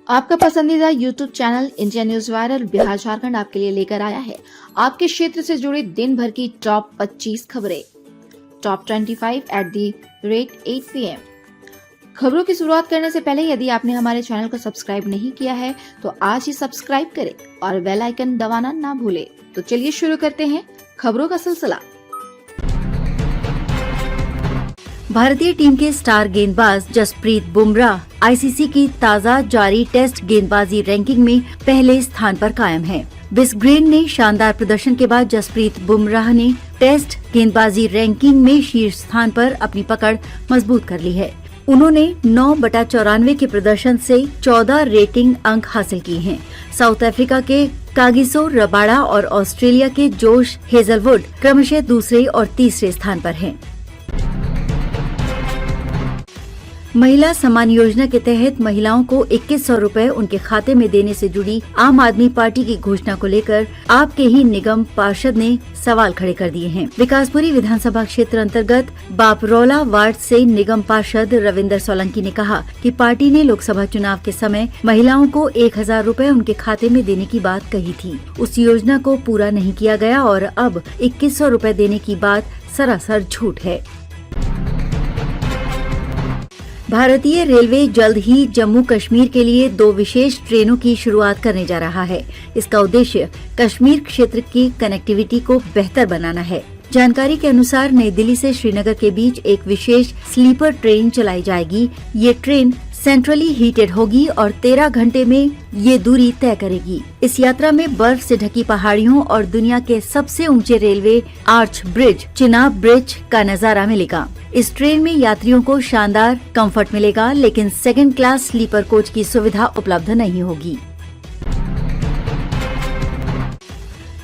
आपका पसंदीदा YouTube channel India news viral Bihar Jharkhand आपके लिए लेकर आया है आपके क्षेत्र से जुड़ी दिन भर की टॉप 25 खबरें। Top 25 at 8 PM। खबरों की शुरुआत करने से पहले यदि आपने हमारे चैनल को सब्सक्राइब नहीं किया है तो आज ही सब्सक्राइब करें और बेल आइकन दबाना ना भूलें। तो चलिए शुरू करते हैं खबरों का सिलसिला। भारतीय टीम के स्टार गेंदबाज जसप्रीत बुमराह आईसीसी की ताज़ा जारी टेस्ट गेंदबाजी रैंकिंग में पहले स्थान पर कायम हैं। बिस्ग्रेन ने शानदार प्रदर्शन के बाद जसप्रीत बुमराह ने टेस्ट गेंदबाजी रैंकिंग में शीर्ष स्थान पर अपनी पकड़ मजबूत कर ली है। उन्होंने 9/94 के प्रदर्शन से 14 रेटिंग अंक हासिल किए हैं। साउथ अफ्रीका के कागिसो रबाडा और ऑस्ट्रेलिया के जोश हेजलवुड क्रमशः दूसरे और तीसरे स्थान पर हैं। महिला सम्मान योजना के तहत महिलाओं को 2100 रुपए उनके खाते में देने से जुड़ी आम आदमी पार्टी की घोषणा को लेकर आपके ही निगम पार्षद ने सवाल खड़े कर दिए हैं। विकासपुरी विधानसभा क्षेत्र अंतर्गत बापरौला वार्ड से निगम पार्षद रविंदर सोलंकी ने कहा कि पार्टी ने लोकसभा चुनाव के समय महिलाओं को 1000 रुपए उनके खाते में देने की बात कही थी। उस योजना को पूरा नहीं किया गया और अब 2100 रुपए देने की बात सरासर झूठ है। भारतीय रेलवे जल्द ही जम्मू कश्मीर के लिए 2 विशेष ट्रेनों की शुरुआत करने जा रहा है। इसका उद्देश्य कश्मीर क्षेत्र की कनेक्टिविटी को बेहतर बनाना है। जानकारी के अनुसार नई दिल्ली से श्रीनगर के बीच एक विशेष स्लीपर ट्रेन चलाई जाएगी। ये ट्रेन सेंट्रली हीटेड होगी और 13 घंटे में ये दूरी तय करेगी। इस यात्रा में बर्फ से ढकी पहाड़ियों और दुनिया के सबसे ऊंचे railway arch bridge Chenab bridge का नजारा मिलेगा। इस ट्रेन में यात्रियों को शानदार कंफर्ट मिलेगा, लेकिन सेकंड क्लास स्लीपर कोच की सुविधा उपलब्ध नहीं होगी।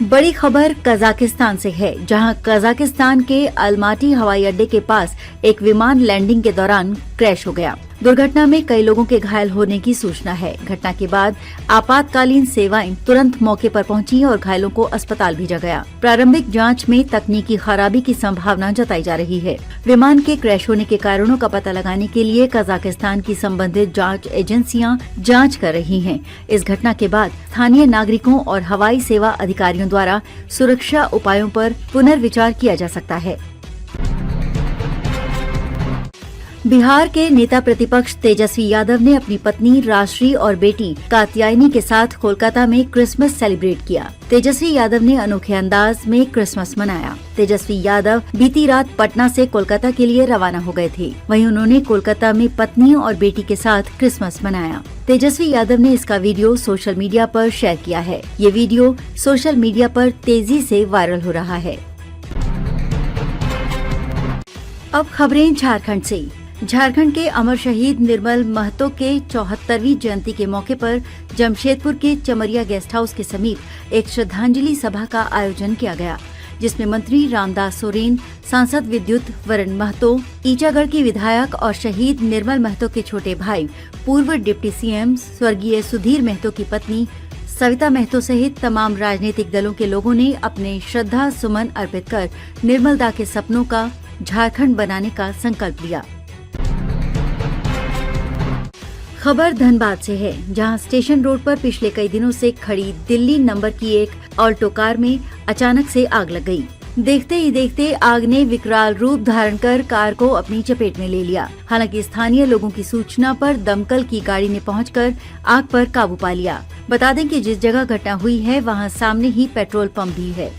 बड़ी खबर कजाकिस्तान से है, जहां कजाकिस्तान के अलमाटी हवाई अड्डे के पास एक विमान लैंडिंग के दौरान क्रैश हो गया। दुर्घटना में कई लोगों के घायल होने की सूचना है। घटना के बाद आपातकालीन सेवाएं तुरंत मौके पर पहुंची और घायलों को अस्पताल भेजा गया। प्रारंभिक जांच में तकनीकी खराबी की संभावना जताई जा रही है। विमान के क्रैश होने के कारणों का पता लगाने के लिए कजाकिस्तान की संबंधित जांच एजेंसियां जांच कर रही हैं। इस घटना के बाद स्थानीय नागरिकों और हवाई सेवा अधिकारियों द्वारा सुरक्षा उपायों पर पुनर्विचार किया जा सकता है। बिहार के नेता प्रतिपक्ष तेजस्वी यादव ने अपनी पत्नी राजश्री और बेटी कात्यायनी के साथ कोलकाता में क्रिसमस सेलिब्रेट किया। तेजस्वी यादव ने अनोखे अंदाज में क्रिसमस मनाया। तेजस्वी यादव बीती रात पटना से कोलकाता के लिए रवाना हो गए थे। वहीं उन्होंने कोलकाता में पत्नी और बेटी के साथ क्रिसमस मनाया। तेजस्वी यादव ने इसका वीडियो सोशल मीडिया पर शेयर किया है। ये वीडियो सोशल मीडिया पर तेजी से वायरल हो रहा है। अब खबरें झारखंड से। झारखंड के अमर शहीद निर्मल महतो के 74वीं जयंती के मौके पर जमशेदपुर के चमरिया गेस्ट हाउस के समीप एक श्रद्धांजलि सभा का आयोजन किया गया, जिसमें मंत्री रामदास सोरेन, सांसद विद्युत वरण महतो, ईचागढ़ की विधायक और शहीद निर्मल महतो के छोटे भाई पूर्व डिप्टी सीएम स्वर्गीय सुधीर महतो की पत्नी सविता महतो सहित तमाम राजनीतिक दलों के लोगों ने अपने श्रद्धा सुमन अर्पित कर निर्मलदा के सपनों का झारखंड बनाने का संकल्प लिया। खबर धनबाद से है, जहां स्टेशन रोड पर पिछले कई दिनों से खड़ी दिल्ली नंबर की एक ऑल्टो कार में अचानक से आग लग गई। देखते ही देखते आग ने विकराल रूप धारण कर कार को अपनी चपेट में ले लिया। हालांकि स्थानीय लोगों की सूचना पर दमकल की गाड़ी ने पहुंचकर आग पर काबू पा लिया। बता दें कि जिस जगह घटना हुई है वहां सामने ही पेट्रोल पंप भी है।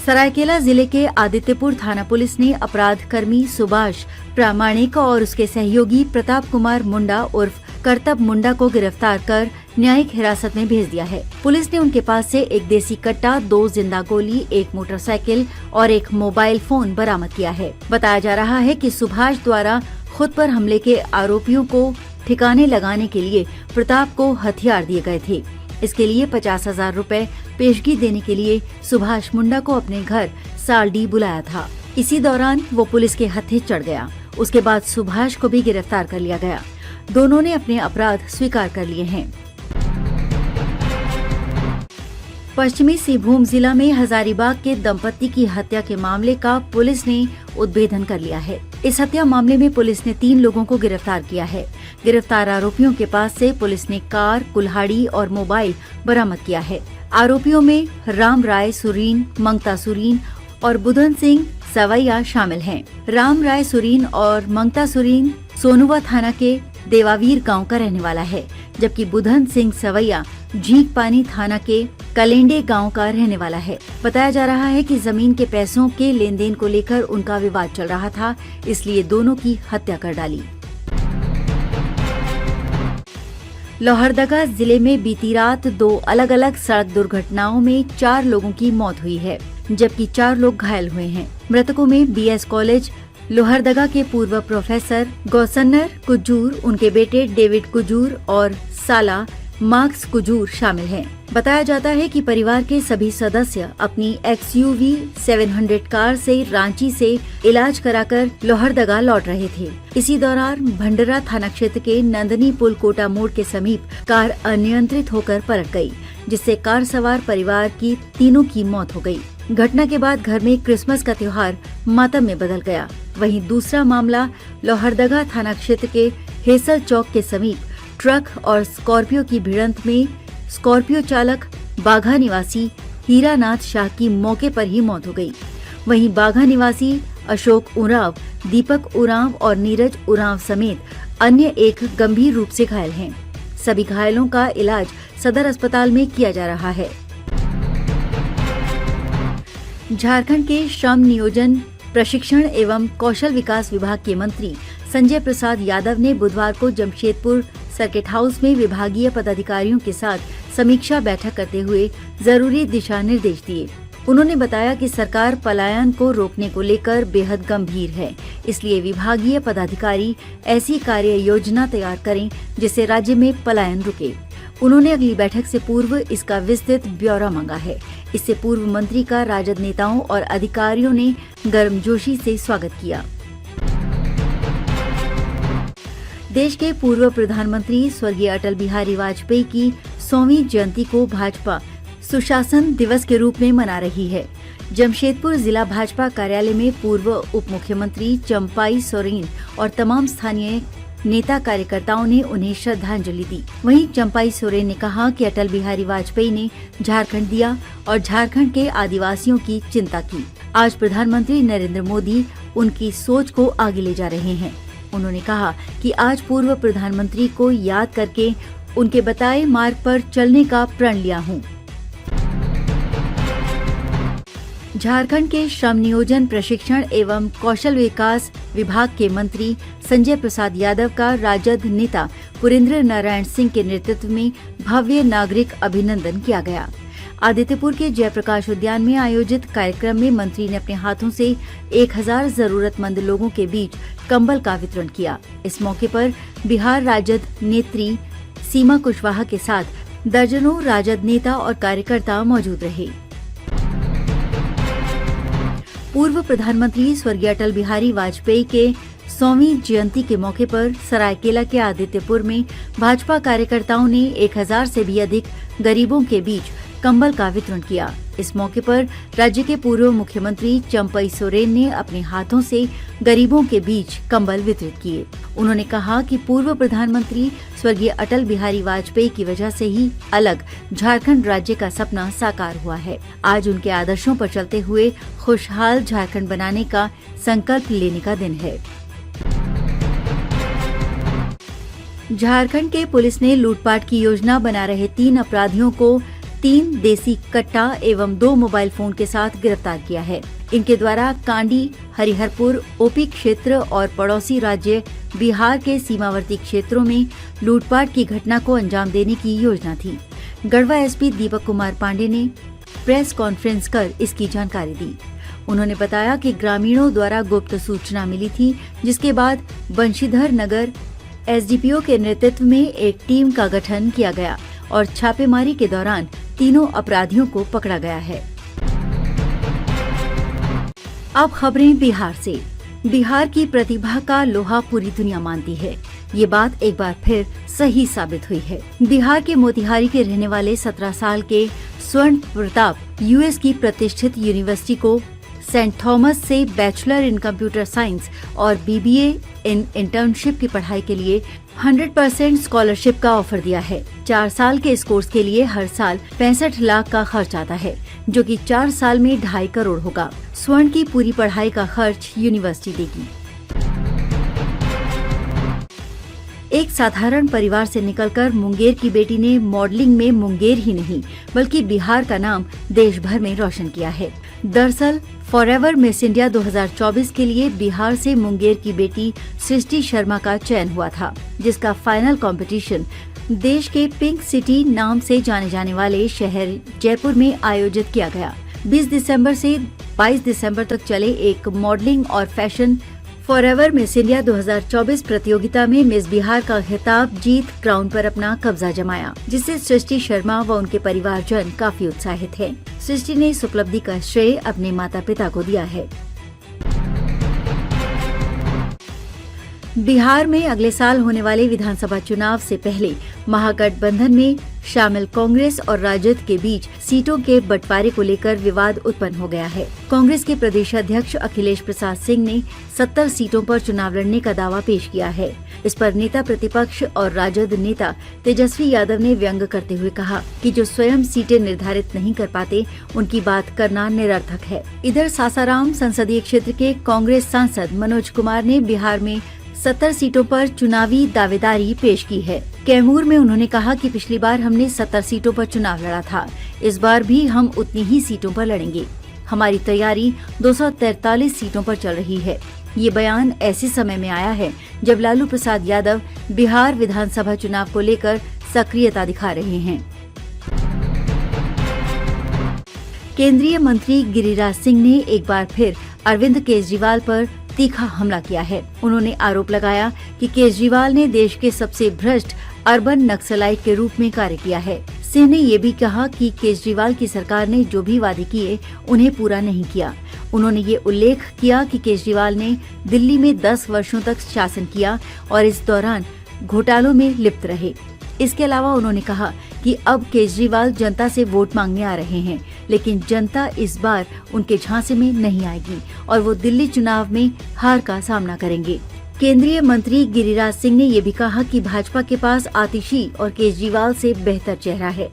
सरायकेला जिले के आदित्यपुर थाना पुलिस ने अपराध कर्मी सुभाष प्रामाणिक और उसके सहयोगी प्रताप कुमार मुंडा उर्फ करतब मुंडा को गिरफ्तार कर न्यायिक हिरासत में भेज दिया है। पुलिस ने उनके पास से एक देसी कट्टा, 2 जिंदा गोली, एक मोटरसाइकिल और एक मोबाइल फोन बरामद किया है। बताया जा रहा है कि सुभाष द्वारा खुद पर हमले के आरोपियों को ठिकाने लगाने के लिए प्रताप को हथियार दिए गए थे। इसके लिए 50,000 रुपए पेशगी देने के लिए सुभाष मुंडा को अपने घर सालडी बुलाया था। इसी दौरान वो पुलिस के हत्थे चढ़ गया। उसके बाद सुभाष को भी गिरफ्तार कर लिया गया। दोनों ने अपने अपराध स्वीकार कर लिए हैं। पश्चिमी सिंहभूम जिला में हजारीबाग के दंपति की हत्या के मामले का पुलिस ने उद्भेदन कर लिया है। इस हत्या मामले में पुलिस ने 3 लोगों को गिरफ्तार किया है। गिरफ्तार आरोपियों के पास से पुलिस ने कार, कुल्हाड़ी और मोबाइल बरामद किया है। आरोपियों में राम राय सुरीन, मंगता सुरीन और बुधन सिंह सवैया शामिल हैं। राम राय सुरीन और मंगता सुरीन सोनुवा थाना के देवावीर गांव का रहने वाला है, जबकि बुधन सिंह सवैया झींक पानी थाना के कलेंडे गांव का रहने वाला है। बताया जा रहा है कि जमीन के पैसों के लेन देन को लेकर उनका विवाद चल रहा था, इसलिए दोनों की हत्या कर डाली। लोहरदगा जिले में बीती रात 2 अलग अलग सड़क दुर्घटनाओं में 4 लोगों की मौत हुई है, जबकि 4 लोग घायल हुए हैं। मृतकों में बीएस कॉलेज लोहरदगा के पूर्व प्रोफेसर गौसन्नर कुजूर, उनके बेटे डेविड कुजूर और साला मार्क्स कुजूर शामिल हैं। बताया जाता है कि परिवार के सभी सदस्य अपनी XUV 700 कार से रांची से इलाज कराकर लोहरदगा लौट रहे थे। इसी दौरान भंडरा थाना क्षेत्र के नंदनी पुल कोटा मोड़ के समीप कार अनियंत्रित होकर पलट गई, जिससे कार सवार परिवार की तीनों की मौत हो गई। घटना के बाद घर में क्रिसमस का त्योहार मातम में बदल गया। वहीं दूसरा मामला लोहरदगा थाना क्षेत्र के हेसल चौक के समीप ट्रक और स्कॉर्पियो की भिड़ंत में स्कॉर्पियो चालक बाघा निवासी हीरानाथ शाह की मौके पर ही मौत हो गई। वहीं बाघा निवासी अशोक उरांव, दीपक उरांव और नीरज उरांव समेत अन्य एक गंभीर रूप से घायल हैं। सभी घायलों का इलाज सदर अस्पताल में किया जा रहा है। झारखंड के श्रम नियोजन प्रशिक्षण एवं कौशल विकास विभाग के मंत्री संजय प्रसाद यादव ने बुधवार को जमशेदपुर सर्किट हाउस में विभागीय पदाधिकारियों के साथ समीक्षा बैठक करते हुए जरूरी दिशा निर्देश दिए। उन्होंने बताया कि सरकार पलायन को रोकने को लेकर बेहद गंभीर है, इसलिए विभागीय पदाधिकारी ऐसी कार्य योजना तैयार करें जिससे राज्य में पलायन रुके। उन्होंने अगली बैठक से पूर्व इसका विस्तृत ब्यौरा मांगा है। इससे पूर्व मंत्री का राजद नेताओं और अधिकारियों ने गर्मजोशी से स्वागत किया। देश के पूर्व प्रधानमंत्री स्वर्गीय अटल बिहारी वाजपेयी की 100वीं जयंती को भाजपा सुशासन दिवस के रूप में मना रही है। जमशेदपुर जिला भाजपा कार्यालय में पूर्व उप मुख्यमंत्री चंपाई सोरेन और तमाम स्थानीय नेता कार्यकर्ताओं ने उन्हें श्रद्धांजलि दी। वहीं चंपाई सोरेन ने कहा कि अटल बिहारी वाजपेयी ने झारखंड दिया और झारखंड के आदिवासियों की चिंता की। आज प्रधानमंत्री नरेंद्र मोदी उनकी सोच को आगे ले जा रहे हैं। उन्होंने कहा कि आज पूर्व प्रधानमंत्री को याद करके उनके बताए मार्ग पर चलने का प्रण लिया हूँ। झारखंड के श्रम नियोजन प्रशिक्षण एवं कौशल विकास विभाग के मंत्री संजय प्रसाद यादव का राजद नेता पुरेंद्र नारायण सिंह के नेतृत्व में भव्य नागरिक अभिनंदन किया गया। आदित्यपुर के जयप्रकाश उद्यान में आयोजित कार्यक्रम में मंत्री ने अपने हाथों से 1000 जरूरतमंद लोगों के बीच कंबल का वितरण किया। इस मौके पर बिहार राजद नेत्री सीमा कुशवाहा के साथ दर्जनों राजद नेता और कार्यकर्ता मौजूद रहे। पूर्व प्रधानमंत्री स्वर्गीय अटल बिहारी वाजपेयी के 100वीं जयंती के मौके पर सरायकेला के आदित्यपुर में भाजपा कार्यकर्ताओं ने 1000 से भी अधिक गरीबों के बीच कंबल का वितरण किया। इस मौके पर राज्य के पूर्व मुख्यमंत्री चंपई सोरेन ने अपने हाथों से गरीबों के बीच कंबल वितरित किए। उन्होंने कहा कि पूर्व प्रधानमंत्री स्वर्गीय अटल बिहारी वाजपेयी की वजह से ही अलग झारखंड राज्य का सपना साकार हुआ है। आज उनके आदर्शों पर चलते हुए खुशहाल झारखंड बनाने का संकल्प लेने का दिन है। झारखंड के पुलिस ने लूटपाट की योजना बना रहे 3 अपराधियों को 3 देसी कट्टा एवं 2 मोबाइल फोन के साथ गिरफ्तार किया है। इनके द्वारा कांडी, हरिहरपुर, ओपी क्षेत्र और पड़ोसी राज्य बिहार के सीमावर्ती क्षेत्रों में लूटपाट की घटना को अंजाम देने की योजना थी। गढ़वा एसपी दीपक कुमार पांडे ने प्रेस कॉन्फ्रेंस कर इसकी जानकारी दी। उन्होंने बताया कि ग्रामीणों द्वारा गुप्त सूचना मिली थी, जिसके बाद बंशीधर नगर एसडीपीओ के नेतृत्व में एक टीम का गठन किया गया और छापेमारी के दौरान तीनों अपराधियों को पकड़ा गया है। अब खबरें बिहार से। बिहार की प्रतिभा का लोहा पूरी दुनिया मानती है। ये बात एक बार फिर सही साबित हुई है। बिहार के मोतिहारी के रहने वाले 17 साल के स्वर्ण प्रताप यूएस की प्रतिष्ठित यूनिवर्सिटी को सेंट थॉमस से बैचलर इन कंप्यूटर साइंस और BBA इन इंटर्नशिप की पढ़ाई के लिए 100% स्कॉलरशिप का ऑफर दिया है। 4 साल के इस कोर्स के लिए हर साल 65 लाख का खर्च आता है, जो कि 4 साल में 2.5 करोड़ होगा। स्वर्ण की पूरी पढ़ाई का खर्च यूनिवर्सिटी देगी। एक साधारण परिवार से निकलकर मुंगेर की बेटी ने मॉडलिंग में मुंगेर ही नहीं बल्कि बिहार का नाम देश भर में रोशन किया है। दरअसल फॉरएवर मिस इंडिया 2024 के लिए बिहार से मुंगेर की बेटी सृष्टि शर्मा का चयन हुआ था, जिसका फाइनल कंपटीशन देश के पिंक सिटी नाम से जाने जाने वाले शहर जयपुर में आयोजित किया गया। 20 दिसंबर से 22 दिसंबर तक चले एक मॉडलिंग और फैशन फॉरएवर मिस इंडिया 2024 प्रतियोगिता में मिस बिहार का खिताब जीत क्राउन पर अपना कब्जा जमाया, जिससे सृष्टि शर्मा व उनके परिवारजन काफी उत्साहित हैं। सृष्टि ने इस उपलब्धि का श्रेय अपने माता पिता को दिया है। बिहार में अगले साल होने वाले विधानसभा चुनाव से पहले महागठबंधन में शामिल कांग्रेस और राजद के बीच सीटों के बंटवारे को लेकर विवाद उत्पन्न हो गया है। कांग्रेस के प्रदेश अध्यक्ष अखिलेश प्रसाद सिंह ने 70 सीटों पर चुनाव लड़ने का दावा पेश किया है। इस पर नेता प्रतिपक्ष और राजद नेता तेजस्वी यादव ने व्यंग करते हुए कहा कि जो स्वयं सीटें निर्धारित नहीं कर पाते, उनकी बात करना निरर्थक है। इधर सासाराम संसदीय क्षेत्र के कांग्रेस सांसद मनोज कुमार ने बिहार में 70 सीटों पर चुनावी दावेदारी पेश की है। कैमूर में उन्होंने कहा कि पिछली बार हमने 70 सीटों पर चुनाव लड़ा था, इस बार भी हम उतनी ही सीटों पर लड़ेंगे। हमारी तैयारी 243 सीटों पर चल रही है। ये बयान ऐसे समय में आया है जब लालू प्रसाद यादव बिहार विधानसभा चुनाव को लेकर सक्रियता दिखा रहे हैं। केंद्रीय मंत्री गिरिराज सिंह ने एक बार फिर अरविंद केजरीवाल पर तीखा हमला किया है। उन्होंने आरोप लगाया कि केजरीवाल ने देश के सबसे भ्रष्ट अर्बन नक्सलाइट के रूप में कार्य किया है। सिंह ने ये भी कहा कि केजरीवाल की सरकार ने जो भी वादे किए उन्हें पूरा नहीं किया। उन्होंने ये उल्लेख किया कि केजरीवाल ने दिल्ली में 10 वर्षों तक शासन किया और इस दौरान घोटालों में लिप्त रहे। इसके अलावा उन्होंने कहा कि अब केजरीवाल जनता से वोट मांगने आ रहे हैं, लेकिन जनता इस बार उनके झांसे में नहीं आएगी और वो दिल्ली चुनाव में हार का सामना करेंगे। केंद्रीय मंत्री गिरिराज सिंह ने ये भी कहा कि भाजपा के पास आतिशी और केजरीवाल से बेहतर चेहरा है।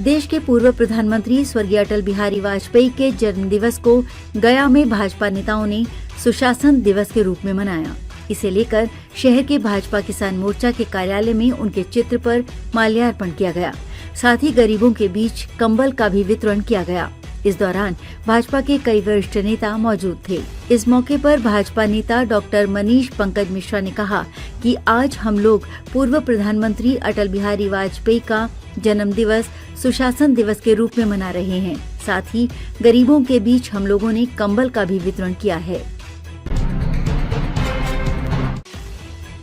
देश के पूर्व प्रधानमंत्री स्वर्गीय अटल बिहारी वाजपेयी के जन्मदिवस को गया में भाजपा नेताओं ने सुशासन दिवस के रूप में मनाया। इसे लेकर शहर के भाजपा किसान मोर्चा के कार्यालय में उनके चित्र पर माल्यार्पण किया गया। साथ ही गरीबों के बीच कंबल का भी वितरण किया गया। इस दौरान भाजपा के कई वरिष्ठ नेता मौजूद थे। इस मौके पर भाजपा नेता डॉक्टर मनीष पंकज मिश्रा ने कहा कि आज हम लोग पूर्व प्रधानमंत्री अटल बिहारी वाजपेयी का जन्म दिवस सुशासन दिवस के रूप में मना रहे हैं। साथ ही गरीबों के बीच हम लोगों ने कंबल का भी वितरण किया है।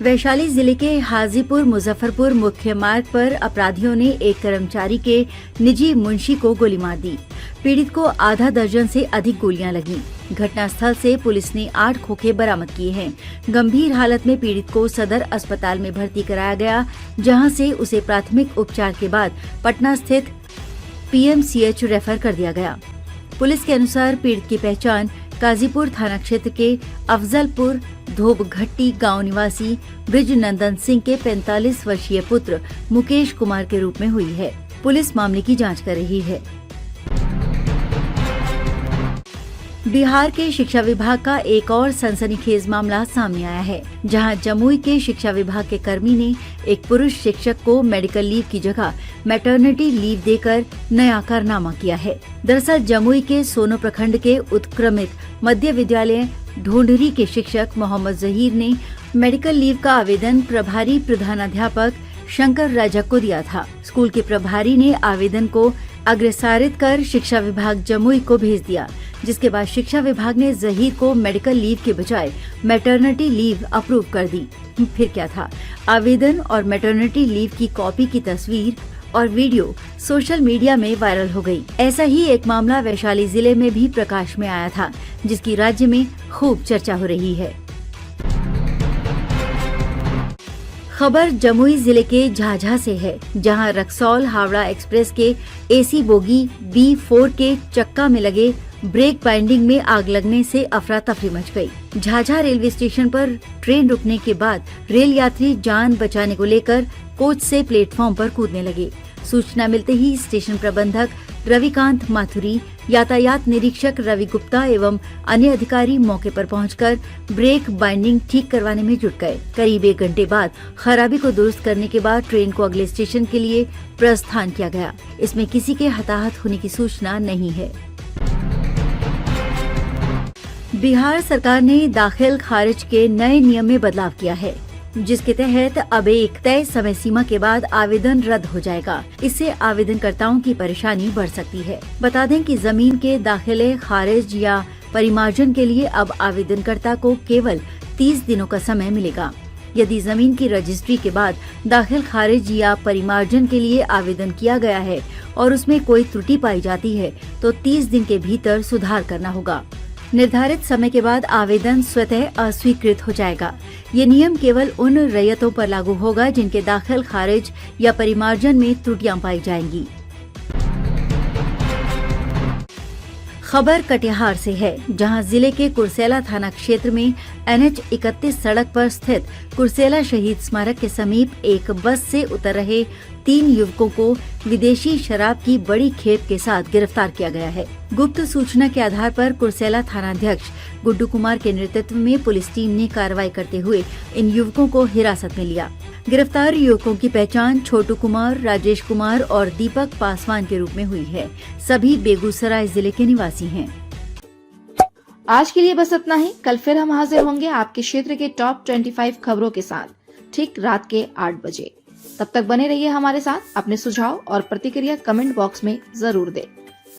वैशाली जिले के हाजीपुर मुजफ्फरपुर मुख्य मार्ग पर अपराधियों ने एक कर्मचारी के निजी मुंशी को गोली मार दी। पीड़ित को आधा दर्जन से अधिक गोलियां लगी। घटनास्थल से पुलिस ने 8 खोखे बरामद किए हैं। गंभीर हालत में पीड़ित को सदर अस्पताल में भर्ती कराया गया, जहां से उसे प्राथमिक उपचार के बाद पटना स्थित PMCH रेफर कर दिया गया। पुलिस के अनुसार पीड़ित की पहचान काजीपुर थाना क्षेत्र के अफजलपुर धोबघट्टी गांव निवासी ब्रिजनंदन सिंह के 45 वर्षीय पुत्र मुकेश कुमार के रूप में हुई है। पुलिस मामले की जांच कर रही है। बिहार के शिक्षा विभाग का एक और सनसनीखेज मामला सामने आया है, जहां जमुई के शिक्षा विभाग के कर्मी ने एक पुरुष शिक्षक को मेडिकल लीव की जगह मैटरनिटी लीव देकर नया कारनामा किया है। दरअसल जमुई के सोनो प्रखंड के उत्क्रमित मध्य विद्यालय ढोंढरी के शिक्षक मोहम्मद जहीर ने मेडिकल लीव का आवेदन प्रभारी प्रधानाध्यापक शंकर राजा को दिया था। स्कूल के प्रभारी ने आवेदन को अग्रसारित कर शिक्षा विभाग जमुई को भेज दिया, जिसके बाद शिक्षा विभाग ने जहीर को मेडिकल लीव के बजाय मैटरनिटी लीव अप्रूव कर दी। फिर क्या था, आवेदन और मैटरनिटी लीव की कॉपी की तस्वीर और वीडियो सोशल मीडिया में वायरल हो गई। ऐसा ही एक मामला वैशाली जिले में भी प्रकाश में आया था, जिसकी राज्य में खूब चर्चा हो रही है। खबर जमुई जिले के झाझा से है, जहां रक्सौल हावड़ा एक्सप्रेस के एसी बोगी B4 के चक्का में लगे ब्रेक बाइंडिंग में आग लगने से अफरा तफरी मच गई। झाझा रेलवे स्टेशन पर ट्रेन रुकने के बाद रेल यात्री जान बचाने को लेकर कोच से प्लेटफॉर्म पर कूदने लगे। सूचना मिलते ही स्टेशन प्रबंधक रविकांत माथुरी, यातायात निरीक्षक रवि गुप्ता एवं अन्य अधिकारी मौके पर पहुंचकर ब्रेक बाइंडिंग ठीक करवाने में जुट गए। करीब 1 घंटे बाद खराबी को दुरुस्त करने के बाद ट्रेन को अगले स्टेशन के लिए प्रस्थान किया गया। इसमें किसी के हताहत होने की सूचना नहीं है। बिहार सरकार ने दाखिल खारिज के नए नियम में बदलाव किया है, जिसके तहत अब एक तय समय सीमा के बाद आवेदन रद्द हो जाएगा। इससे आवेदनकर्ताओं की परेशानी बढ़ सकती है। बता दें कि जमीन के दाखिले खारिज या परिमार्जन के लिए अब आवेदनकर्ता को केवल 30 दिनों का समय मिलेगा। यदि जमीन की रजिस्ट्री के बाद दाखिल खारिज या परिमार्जन के लिए आवेदन किया गया है और उसमें कोई त्रुटि पाई जाती है तो 30 दिन के भीतर सुधार करना होगा। निर्धारित समय के बाद आवेदन स्वतः अस्वीकृत हो जाएगा। ये नियम केवल उन रैयतों पर लागू होगा जिनके दाखिल खारिज या परिमार्जन में त्रुटियां पाई जाएंगी। खबर कटिहार से है, जहां जिले के कुर्सेला थाना क्षेत्र में NH 31 सड़क पर स्थित कुर्सेला शहीद स्मारक के समीप एक बस से उतर रहे 3 युवकों को विदेशी शराब की बड़ी खेप के साथ गिरफ्तार किया गया है। गुप्त सूचना के आधार पर कुर्सेला थानाध्यक्ष गुड्डू कुमार के नेतृत्व में पुलिस टीम ने कार्रवाई करते हुए इन युवकों को हिरासत में लिया। गिरफ्तार युवकों की पहचान छोटू कुमार, राजेश कुमार और दीपक पासवान के रूप में हुई है। सभी बेगूसराय जिले के निवासी हैं। आज के लिए बस इतना ही। कल फिर हम हाजिर होंगे आपके क्षेत्र के टॉप 25 खबरों के साथ, ठीक रात के 8 बजे। तब तक बने रहिए हमारे साथ। अपने सुझाव और प्रतिक्रिया कमेंट बॉक्स में जरूर दें।